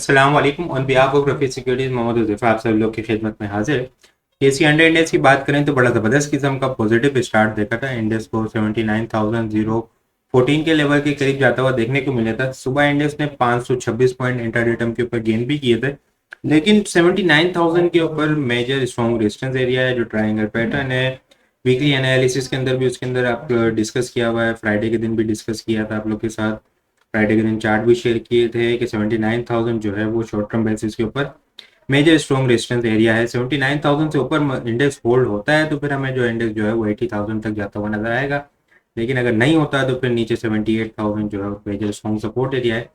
अस्सलाम वालेकुम। On behalf of Rafi securities Mohammad Huzaifa आप सब लोग की खिदमत में हाजिर है। केसी 100 इंडेक्स की बात करें तो बड़ा ज़बरदस्त किस्म का पॉजिटिव स्टार्ट देखा था। इंडेक्स को 79,014 के लेवल के करीब जाता हुआ देखने को मिला था। सुबह इंडेक्स ने 526 पॉइंट इंट्राडे टर्म के ऊपर गेन भी किए थे, लेकिन 79,000 के ऊपर मेजर स्ट्रॉन्ग रेजिस्टेंस एरिया है जो ट्रायंगल पैटर्न है। वीकली एनालिसिस के अंदर भी उसके अंदर आप डिस्कस किया हुआ है, फ्राइडे के दिन भी डिस्कस किया था आप लोग के साथ। फ्राइडे के दिन चार्ट भी शेयर किए थे कि 79,000 जो है वो शॉर्ट टर्म बेसिस के ऊपर मेजर स्ट्रॉन्ग रेजिस्टेंस एरिया है। 79,000 से ऊपर इंडेक्स होल्ड होता है तो फिर हमें जो इंडेक्स जो है वो 80,000 तक जाता हुआ नजर आएगा, लेकिन अगर नहीं होता है तो फिर नीचे 78,000 जो है मेजर स्ट्रॉन्ग सपोर्ट एरिया है,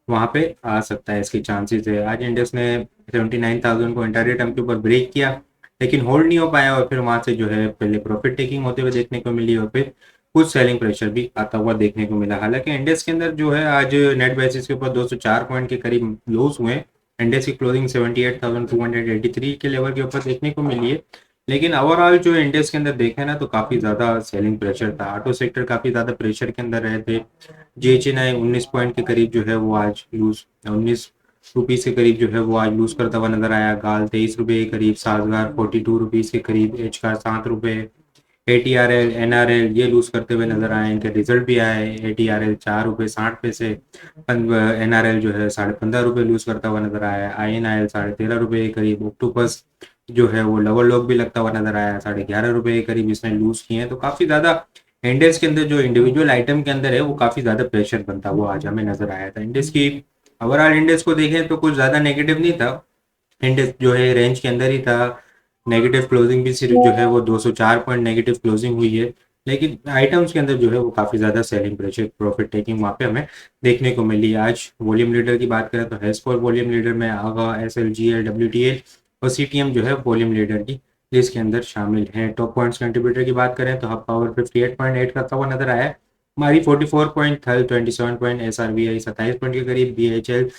वहाँ पे आ सकता है, इसके चांसेस है। आज इंडेक्स ने 79,000 को इंट्राडे टर्म के ऊपर ब्रेक किया, लेकिन होल्ड नहीं हो पाया और फिर वहाँ से जो है पहले प्रॉफिट टेकिंग होते हुए देखने को मिली और फिर कुछ सेलिंग प्रेशर भी आता हुआ देखने को मिला। हालांकि इंडेक्स के अंदर जो है आज नेट बेसिस के ऊपर 204 पॉइंट के करीब लॉस हुए। इंडेक्स की क्लोजिंग 78,283 के लेवल के ऊपर देखने को मिली है, लेकिन ओवरऑल जो इंडेक्स के अंदर देखे ना तो काफी ज्यादा सेलिंग प्रेशर था। ऑटो सेक्टर काफी ज्यादा प्रेशर के अंदर रहे थे। जेएचएनआई 19 पॉइंट के करीब जो है वो आज लूज 19 रुपीज के करीब जो है वो आज लूज करता हुआ नजर आया। गाल 23 रुपए के करीब, साजगार 42 रुपीज के करीब, एच कार 7 रुपए, एटीआरएल एनआरएल ये लूज करते हुए नजर आए। इनके रिजल्ट भी आए। एटीआरएल 4 रुपए 60 पैसे, एनआरएल जो है 15.5 रुपए लूज करता हुआ नजर आया। आईएनआईएल 13.5 रुपए के करीब। ऑक्टोपस जो है वो लोअर लोग भी लगता हुआ नजर आया, 11.5 रुपए के करीब इसने लूज किए हैं। तो काफी ज्यादा इंडेक्स के अंदर जो इंडिविजुअल आइटम के अंदर है वो काफी ज्यादा प्रेशर बनता हुआ आज हमें नजर आया था। इंडेक्स की ओवरऑल इंडेक्स को देखें तो कुछ ज्यादा नेगेटिव नहीं था। इंडेक्स जो है रेंज के अंदर ही था। नेगेटिव क्लोजिंग भी सिर्फ जो है वो 204 पॉइंट नेगेटिव क्लोजिंग हुई है, लेकिन आइटम्स के अंदर जो है वो काफी ज्यादा सेलिंग प्रेशर प्रॉफिट टेकिंग वहाँ पे हमें देखने को मिली। आज वॉल्यूम लीडर की बात करें तो हेस्कोर वॉल्यूम लीडर में आगा, एसएलजीएल, डब्ल्यूटीएल और सीटीएम जो है वॉल्यूम लीडर की लिस्ट के अंदर शामिल हैं। टॉप पॉइंट्स कंट्रीब्यूटर की बात करें तो हब पावर 58.8 करता हुआ नजर आया है। हमारी 44 पॉइंट, थल 27 पॉइंट, एसआरबीआई 27 पॉइंट के करीब, बीएचएल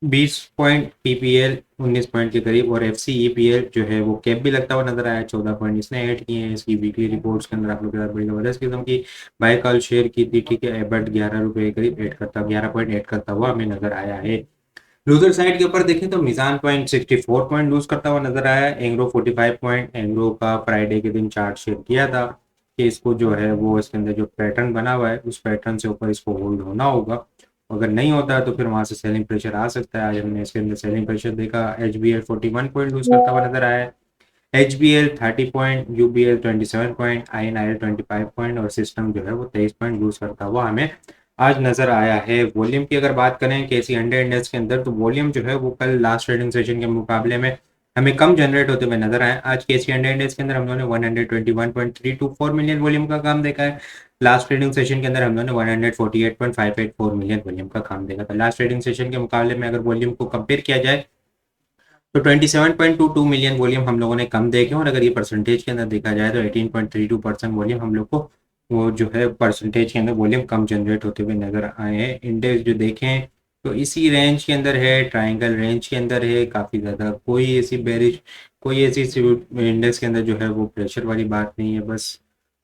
20 पॉइंट, पीपीएल 19 पॉइंट के करीब और एफसीईपीएल जो है वो कैप भी लगता हुआ नजर आया। 14 पॉइंट इसने ऐड किए हैं। इसकी वीकली रिपोर्ट्स के अंदर आप लोग के साथ बड़ी जबरदस्त किस्म की बाय कॉल शेयर की थी, ठीक है। बट 11 रुपए के करीब ऐड करता 11 पॉइंट ऐड करता हुआ हमें नजर आया है। लूजर साइड के ऊपर देखें तो मिजान पॉइंट 64 पॉइंट लूज करता हुआ नजर आया है। एंग्रो 45 पॉइंट। एंग्रो का फ्राइडे के दिन चार्ट शेयर किया था कि इसको जो है वो इसके अंदर जो पैटर्न बना हुआ है उस पैटर्न से ऊपर इसको होल्ड होना होगा। अगर नहीं होता है तो फिर वहां से सेलिंग प्रेशर आ सकता है। आज हमने इसके अंदर सेलिंग प्रेशर देखा। एचबीएल 41 पॉइंट लूज करता हुआ नजर आया है। HBL 30 point, UBL 27 point, INIL 25 point और सिस्टम जो है वो 23 पॉइंट लूज करता हुआ हमें आज नजर आया है। वॉल्यूम की अगर बात करें केसी 100 इंडेक्स के अंदर तो वॉल्यूम जो है वो कल लास्ट ट्रेडिंग सेशन के मुकाबले में हमें कम जनरेट होते हुए नजर आए। आज केसी 100 इंडेक्स के अंदर हम लोगों ने 121.324 मिलियन वॉल्यूम का काम देखा है। लास्ट ट्रेडिंग सेशन के अंदर हम लोगों ने 148.584 मिलियन वॉल्यूम का काम देखा था। लास्ट ट्रेडिंग सेशन के मुकाबले में अगर वॉल्यूम को कंपेयर किया जाए तो 27.22 मिलियन वॉल्यूम हम लोगों ने कम देखे, और अगर ये परसेंटेज के अंदर देखा जाए तो 18.32% वॉल्यूम हम लोग को वो जो है परसेंटेज के अंदर वॉल्यूम कम जनरेट होते हुए नजर आए हैं। इंडेक्स जो देखें तो इसी रेंज के अंदर है, ट्राइंगल रेंज के अंदर है। काफ़ी ज़्यादा कोई ऐसी बेरिश, कोई ऐसी इंडेक्स के अंदर जो है वो प्रेशर वाली बात नहीं है। बस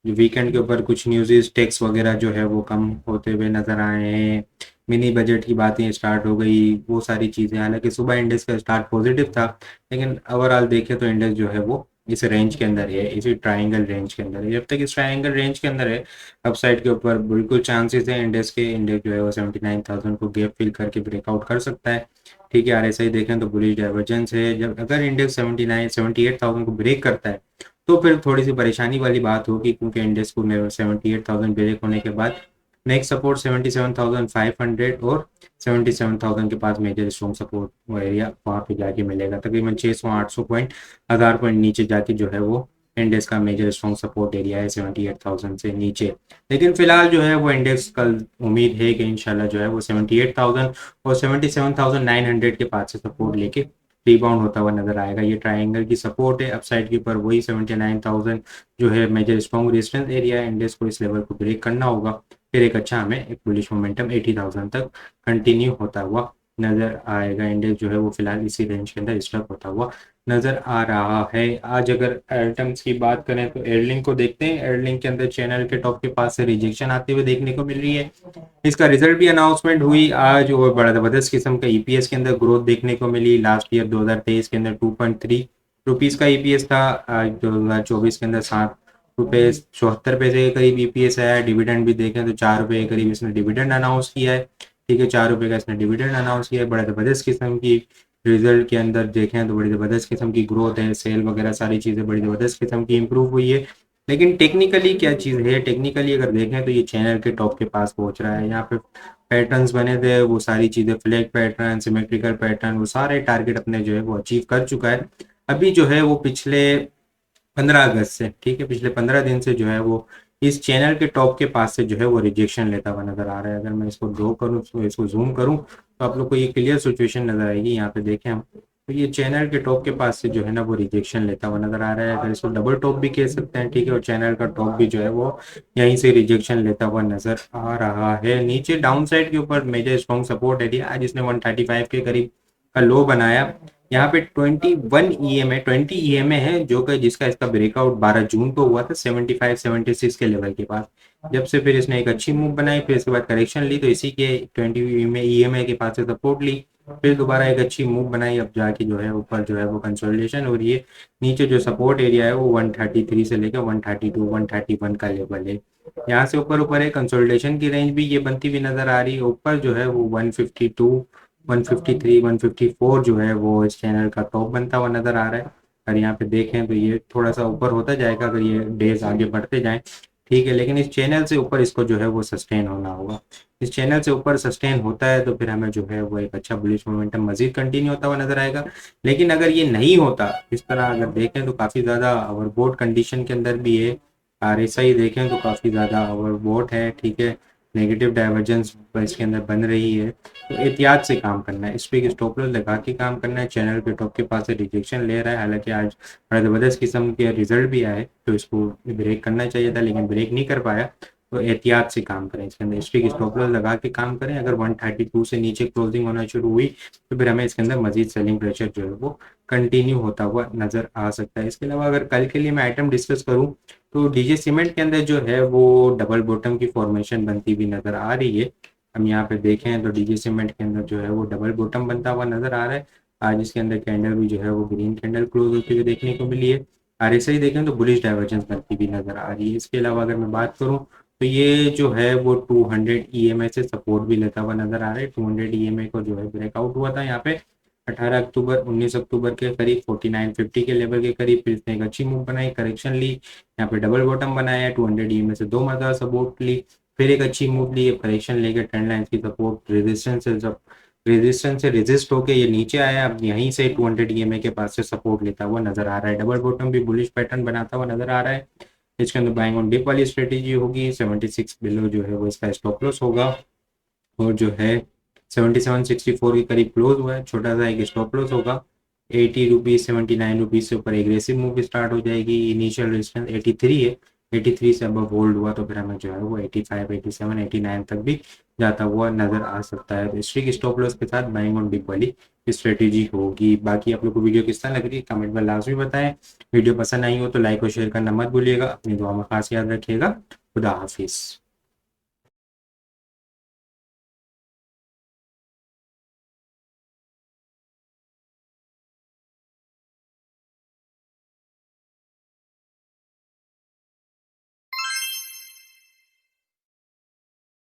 जो वीकेंड के ऊपर कुछ न्यूज़ टैक्स वगैरह जो है वो कम होते हुए नजर आए हैं। मिनी बजट की बातें स्टार्ट हो गई, वो सारी चीज़ें। हालांकि सुबह इंडेक्स का स्टार्ट पॉजिटिव था, लेकिन ओवरऑल देखें तो इंडेक्स जो है वो इस रेंज के अंदर है, इसी ट्रायंगल रेंज के अंदर है। जब तक इस ट्रायंगल रेंज के अंदर है, अपसाइड के ऊपर बिल्कुल चांसेस है इंडेक्स के। इंडेक्स जो है वो 79,000 को गैप फिल करके ब्रेकआउट कर सकता है, ठीक है। आरएसआई देखें तो बुलिश डाइवर्जेंस है। जब अगर इंडेक्स 78,000 को ब्रेक करता है तो फिर थोड़ी सी परेशानी वाली बात होगी, क्योंकि इंडेक्स को 78,000 ब्रेक होने के बाद नेक्स्ट सपोर्ट 77,500 और 77,000 के पास मेजर स्ट्रॉन्ग सपोर्ट एरिया वहाँ पे जाके मिलेगा। तकरीबन 600-800 पॉइंट, 1000 पॉइंट नीचे जाके जो है वो इंडेक्स का मेजर स्ट्रॉन्ग सपोर्ट एरिया है 78,000 से नीचे। लेकिन फिलहाल जो है वो इंडेक्स कल उम्मीद है कि इंशाल्लाह जो है वो 78,000 और 77,900 के पास से सपोर्ट लेके रिबाउंड होता हुआ नजर आएगा। ये ट्रायंगल की सपोर्ट है। अपसाइड के ऊपर वही 79,000 जो है मेजर स्ट्रॉन्ग रेजिस्टेंस एरिया है। इंडेक्स को इस लेवल को ब्रेक करना होगा, फिर एक अच्छा हमें एक बुलिश मोमेंटम 80,000 तक कंटिन्यू होता हुआ नजर आएगा। इंडेक्स जो है वो फिलहाल इसी रेंज के अंदर स्टक होता हुआ नजर आ रहा है। आज अगर एटम्स की बात करें तो एयरलिंक को देखते हैं। एयरलिंक के अंदर चैनल के टॉप के पास से रिजेक्शन आते हुए देखने को मिल रही है। इसका रिजल्ट भी अनाउंसमेंट हुई आज और बड़ा जबरदस्त किस्म का ईपीएस के अंदर ग्रोथ देखने को मिली। लास्ट ईयर 2023 के अंदर 2.3 रुपीस का ईपीएस था। आज 2024 के अंदर 7 रुपये 74 पैसे के करीब ईपीएस आया। डिविडेंड भी देखें तो 4 रुपये के करीब इसने डिविडेंड अनाउंस किया है। ठीक है, 4 रुपये का इसने डिविडेंड अनाउंस किया है। बड़ा जबरदस्त किस्म की रिजल्ट के अंदर देखें तो बड़ी ज़बरदस्त किस्म की ग्रोथ है। सेल वगैरह सारी चीज़ें बड़ी ज़बरदस्त किस्म की इंप्रूव हुई है। लेकिन टेक्निकली क्या चीज़ है, टेक्निकली अगर देखें तो ये चैनल के टॉप के पास पहुंच रहा है। यहाँ पे पैटर्न्स बने थे, वो सारी चीज़ें फ्लैग पैटर्न, सिमेट्रिकल पैटर्न, वो सारे टारगेट अपने जो है वो अचीव कर चुका है। अभी जो है वो पिछले 15 अगस्त से, ठीक है, पिछले 15 दिन से जो है वो इस चैनल के टॉप के पास से जो है वो रिजेक्शन लेता हुआ नजर आ रहा है। अगर मैं इसको ड्रॉ करूँ तो इसको जूम करूँ तो आप लोग को ये क्लियर सिचुएशन नजर आएगी। यहाँ पे देखें हम तो ये चैनल के टॉप के पास से जो है ना वो रिजेक्शन लेता हुआ नजर आ रहा है। अगर इसको डबल टॉप भी कह सकते हैं, ठीक है, और चैनल का टॉप भी जो है वो यहीं से रिजेक्शन लेता हुआ नजर आ रहा है। नीचे डाउन साइड के ऊपर मेजर स्ट्रॉन्ग सपोर्ट एरिया आज इसने 135 के करीब का लो बनाया। यहाँ पे 21 ईएमए 20 ईएमए है जो कि जिसका इसका ब्रेकआउट 12 जून को हुआ था 75-76 के लेवल के पास। जब से फिर इसने एक अच्छी मूव बनाई, फिर इसके बाद करेक्शन ली तो इसी के 20 ईएमए के पास से सपोर्ट ली, फिर दोबारा एक अच्छी मूव बनाई। अब जाके जो है ऊपर जो है वो कंसोलिडेशन हो रही है। नीचे जो सपोर्ट एरिया है वो 133 से लेकर 132 131 का लेवल है। यहाँ से ऊपर ऊपर है कंसोलिडेशन की रेंज भी ये बनती हुई नजर आ रही है। ऊपर जो है वो 152 153 154 जो है वो इस चैनल का टॉप बनता हुआ नजर आ रहा है। अगर यहाँ पे देखें तो ये थोड़ा सा ऊपर होता जाएगा अगर ये डेज आगे बढ़ते जाएं, ठीक है, लेकिन इस चैनल से ऊपर इसको जो है वो सस्टेन होना होगा। इस चैनल से ऊपर सस्टेन होता है तो फिर हमें जो है वो एक अच्छा बुलिश मोमेंटम मजीद कंटिन्यू होता हुआ नजर आएगा। लेकिन अगर ये नहीं होता, इस तरह अगर देखें तो काफ़ी ज़्यादा ओवरबोट कंडीशन के अंदर भी है। आरएसआई देखें तो काफ़ी ज़्यादा ओवरबोट है, ठीक है, नेगेटिव डाइवर्जेंस इसके अंदर बन रही है। तो एहतियात से काम करना है, इस पे एक स्टॉप लॉस लगा के काम करना है। चैनल के टॉप के पास से रिजेक्शन ले रहा है, हालांकि आज बड़ा ज़बरदस्त किस्म के रिजल्ट भी आए तो इसको ब्रेक करना चाहिए था लेकिन ब्रेक नहीं कर पाया। तो एहतियात से काम करें, इसके अंदर स्ट्रिक स्टॉप लॉस लगा के काम करें। अगर 132 से नीचे क्लोजिंग होना शुरू हुई तो फिर हमें इसके अंदर मजीद सेलिंग प्रेशर जो है वो कंटिन्यू होता हुआ नजर आ सकता है। इसके अलावा अगर कल के लिए मैं आइटम डिस्कस करूँ तो डीजे सीमेंट के अंदर जो है वो डबल बॉटम की फॉर्मेशन बनती हुई नजर आ रही है। हम यहाँ पे देखें तो डीजे सीमेंट के अंदर जो है वो डबल बॉटम बनता हुआ नजर आ रहा है। आज इसके अंदर कैंडल भी जो है वो ग्रीन कैंडल क्लोज होती हुई देखने को मिली है। आरएसआई देखें तो बुलिश डाइवर्जेंस बनती हुई नजर आ रही है। इसके अलावा अगर मैं बात करूँ तो ये जो है वो 200 ईएमए से सपोर्ट भी लेता हुआ नजर आ रहा है। 200 ईएमए को जो है ब्रेकआउट हुआ था यहाँ पे 18 अक्टूबर 19 अक्टूबर के करीब 4950 के लेवल के करीब। फिर इसने एक अच्छी मूव बनाई, करेक्शन ली, यहाँ पे डबल बॉटम बनाया, 200 ईएमए से 2 मरतबा सपोर्ट ली, फिर एक अच्छी मूव ली, करेक्शन लेकर ट्रेंड लाइन की सपोर्ट रेजिस्टेंस से रेजिस्ट होकर ये नीचे आया। अब यहीं से 200 ईएमए के पास से सपोर्ट लेता हुआ नजर आ रहा है। डबल बॉटम भी बुलिश पैटर्न बनाता हुआ नजर आ रहा है। इसके अंदर बाइंग ऑन डिप वाली स्ट्रेटेजी होगी। 76 बिलो जो है वो इसका स्टॉप लॉस होगा और जो है 7764 के करीब क्लोज हुआ है, छोटा सा एक स्टॉप लॉस होगा। 80 रुपीज़ 79 रुपीज़ से ऊपर एग्रेसिव मूव स्टार्ट हो जाएगी। इनिशियल रेजिस्टेंस 83 है, 83 से अब होल्ड हुआ तो फिर हमें जो है वो 85 87 89 तक भी जाता हुआ नजर आ सकता है। तो स्ट्रिक स्टॉप लॉस के साथ बाइंग ऑन डिप वाली स्ट्रेटेजी होगी। बाकी आप लोग को वीडियो किस तरह लग रही है कमेंट में लाजमी बताएं। वीडियो पसंद आई हो तो लाइक और शेयर करना मत भूलिएगा। अपनी दुआ में खास याद रखिएगा। खुदा हाफिज़।